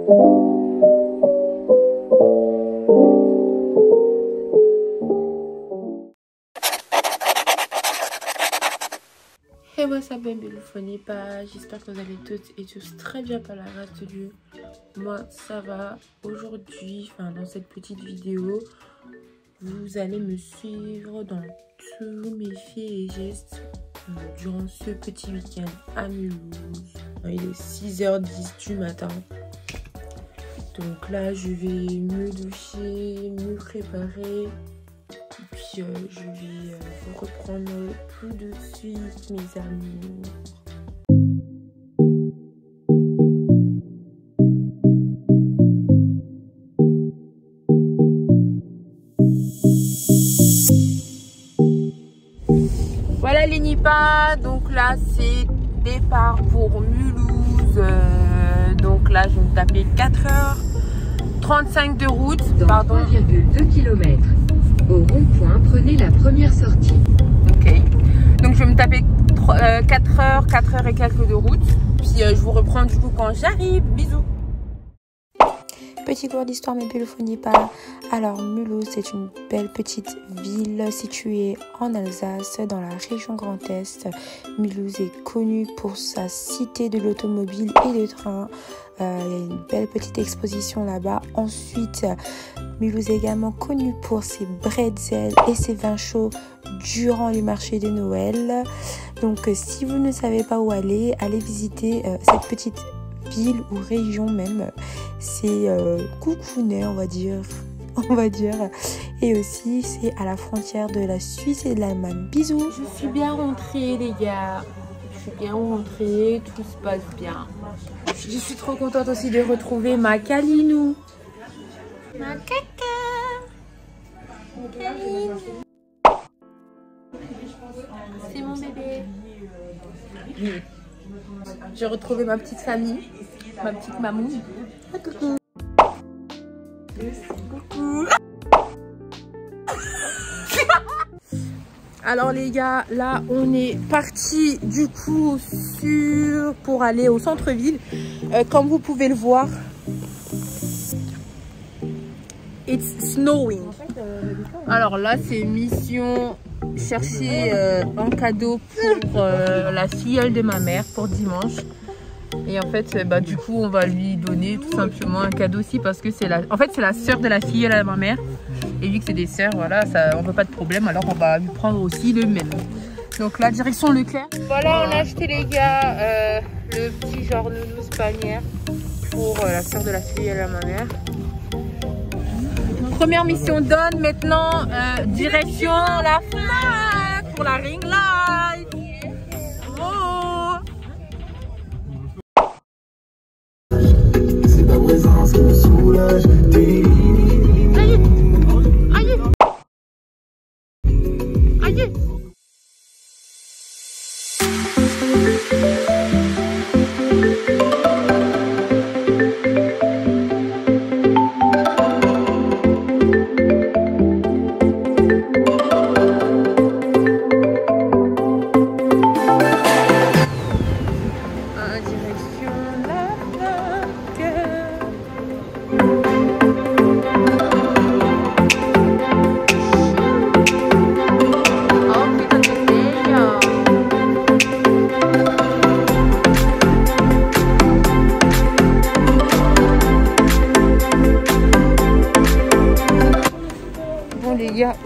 Hey, what's up baby, j'espère que vous allez toutes et tous très bien par la grâce de Dieu. Moi ça va. Aujourd'hui, dans cette petite vidéo, vous allez me suivre dans tous mes faits et gestes durant ce petit week-end à Mulhouse. Il est 6h10 du matin. Donc là je vais me doucher, me préparer. Et puis je vais vous reprendre tout de suite mes amis. Voilà les Nipas, donc là c'est départ pour Mulhouse. Donc là je vais me taper 4h35 de route. Dans 3,2 km. Au rond-point, prenez la première sortie. Ok. Donc je vais me taper 4 heures et quelques de route. Puis je vous reprends du coup quand j'arrive. Bisous. Petit cours d'histoire, mes Mulhouse pas. Alors Mulhouse, c'est une belle petite ville située en Alsace, dans la région Grand Est. Mulhouse est connue pour sa cité de l'automobile et des trains. Il y a une belle petite exposition là-bas. Ensuite, Mulhouse est également connue pour ses bretzels et ses vins chauds durant les marchés de Noël. Donc si vous ne savez pas où aller, allez visiter cette petite ville ou région même. C'est coucounet, on va dire. Et aussi c'est à la frontière de la Suisse et de l'Allemagne. Bisous. Je suis bien rentrée les gars. Je suis bien rentrée, tout se passe bien. Je suis trop contente aussi de retrouver ma Kalinou. Ma caca. Kalinou. C'est mon bébé. J'ai retrouvé ma petite famille, ma petite maman. Coucou. Coucou. Alors les gars, là on est parti du coup pour aller au centre-ville. Comme vous pouvez le voir, it's snowing. Alors là c'est mission chercher un cadeau pour la filleule de ma mère pour dimanche. Et en fait du coup on va lui donner tout simplement un cadeau aussi parce que c'est la sœur de la filleule à ma mère. Et vu que c'est des sœurs, voilà, on veut pas de problème, alors on va lui prendre aussi le même. Donc la direction Leclerc. Voilà, on a acheté les gars le petit genre nounours panière pour la sœur de la filleule à ma mère. Première mission done, maintenant direction la Fnac pour la ring light. Oh. C'est ta présence qui me soulage.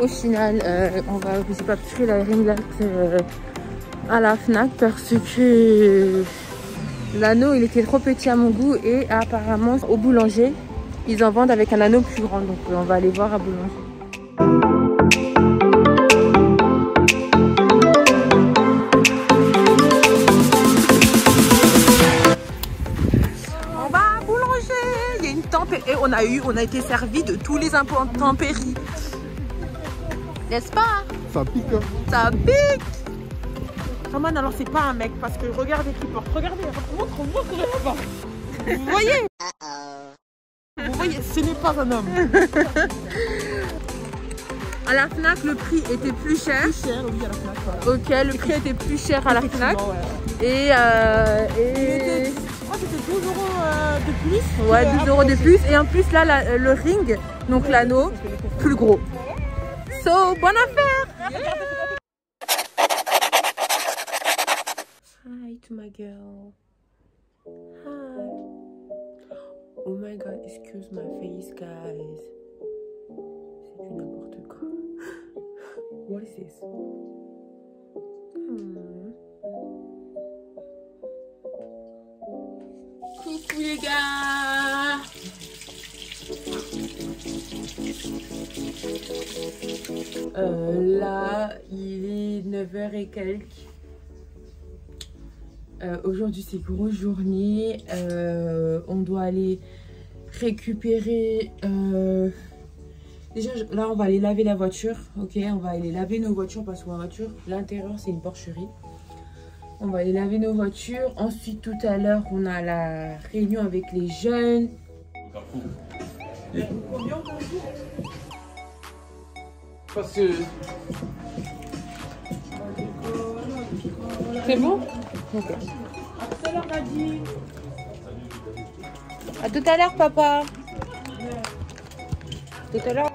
Au final, j'ai pas pris la ring light à la Fnac parce que l'anneau il était trop petit à mon goût et apparemment au boulanger ils en vendent avec un anneau plus grand, donc on va aller voir à boulanger. On va à boulanger, il y a une tempête et on a été servi de tous les intempéries. N'est-ce pas? Ça pique hein. Ça pique. Roman, alors c'est pas un mec parce que regardez qui porte. Regardez, montre là-bas. Vous voyez? Vous voyez, ce n'est pas un homme. À la Fnac, le prix était plus cher. Plus cher, oui, à la Fnac. Voilà. Ok, le prix était plus cher à la Fnac. Ouais. Et crois que c'était 12 € de plus. Ouais, 12 € de plus. Et en plus, là, le ring, donc l'anneau, plus gros. So, bonne affaire! Yeah. Hi to my girl. Hi. Oh my god, excuse my face, guys. C'est du n'importe quoi. What is this? Coucou les gars. Là, il est 9h et quelques. Aujourd'hui, c'est grosse journée. On doit aller récupérer... Déjà, là, on va aller laver la voiture. Ok, on va aller laver nos voitures parce que ma voiture, l'intérieur, c'est une porcherie. On va aller laver nos voitures. Ensuite, tout à l'heure, on a la réunion avec les jeunes. Parce que... C'est bon? Okay. À tout à l'heure, papa. Tout à l'heure.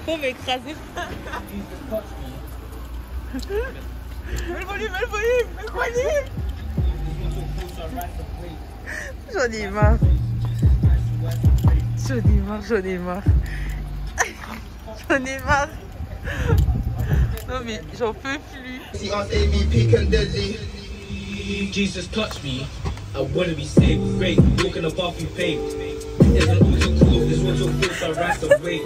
On va écraser. Mets le volume. J'en ai marre. Non mais j'en peux plus. Jesus touched me. I wanna be saved. Great, walking above you paved. Isn't all so cool. This one's your fault. I rise away.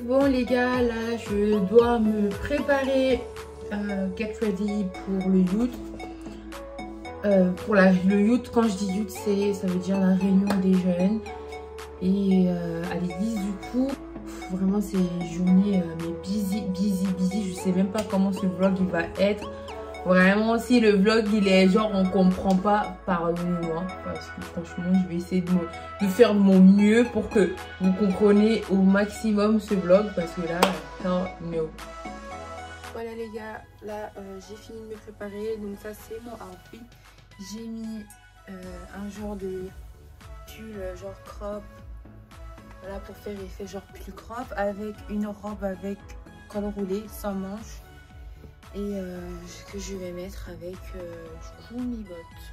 Bon les gars, là je dois me préparer, get ready pour le youth. Le youth, quand je dis youth, ça veut dire la réunion des jeunes. Et à l'église du coup, vraiment c'est une journée mais busy. Je sais même pas comment ce vlog il va être. Vraiment, si le vlog il est genre on comprend pas, pardonnez-moi, parce que franchement je vais essayer de faire de mon mieux pour que vous compreniez au maximum ce vlog, parce que là, no. Voilà les gars, là j'ai fini de me préparer, donc ça c'est mon outfit. J'ai mis un genre de pull genre crop, voilà, pour faire effet genre pull crop, avec une robe avec col roulé sans manches. Et que je vais mettre avec du coup mes bottes.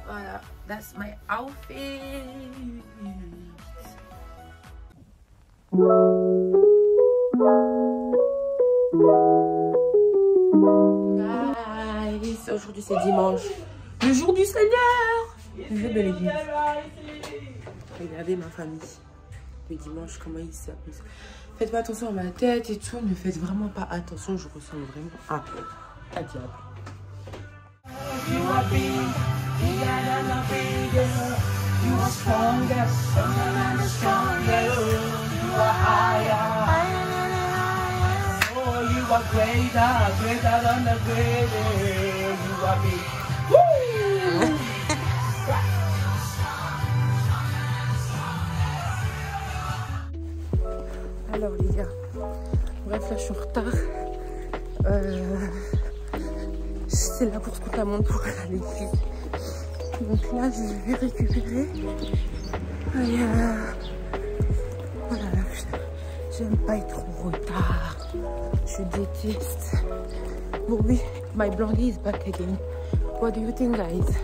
Voilà, that's my outfit. Guys, aujourd'hui c'est dimanche, le jour du Seigneur, le jour de l'église. Regardez ma famille. Le dimanche, comment il s'appelle. Faites pas attention à ma tête et tout. Ne faites vraiment pas attention. Je ressemble vraiment à diable. Alors les gars, bref là je suis en retard. c'est la course contre la montre pour aller à l'église. Donc là, je vais récupérer. Voilà, j'aime pas être en retard. Je déteste. Bon oui, my blondie is back again. What do you think, guys?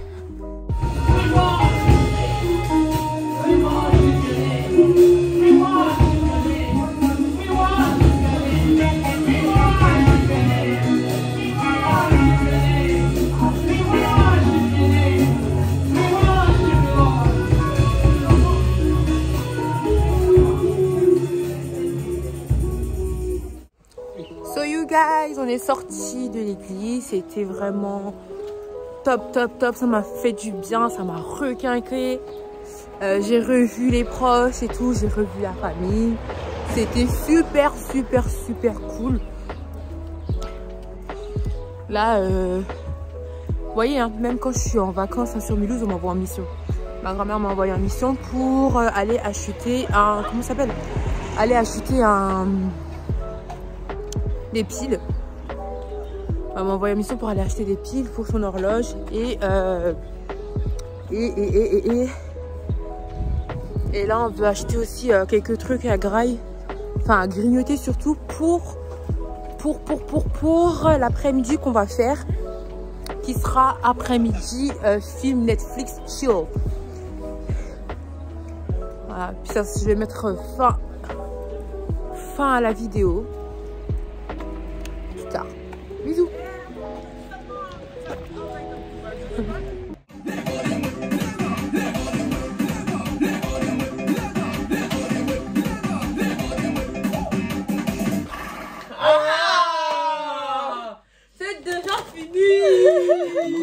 So you guys, on est sorti de l'église, c'était vraiment top, top, top, ça m'a fait du bien, ça m'a requinqué. J'ai revu les proches et tout, j'ai revu la famille. C'était super, super, super cool. Là, vous voyez, hein, même quand je suis en vacances hein, sur Mulhouse, on m'envoie en mission. Ma grand-mère m'a envoyé en mission pour aller acheter un... Comment ça s'appelle? Aller acheter des piles. Elle m'a envoyé en mission pour aller acheter des piles pour son horloge. Et là, on veut acheter aussi quelques trucs à graille. Enfin, à grignoter surtout pour l'après-midi qu'on va faire. Qui sera après-midi film Netflix chill. Voilà, puis ça, je vais mettre fin à la vidéo. Plus tard. Bisous. C'est déjà fini.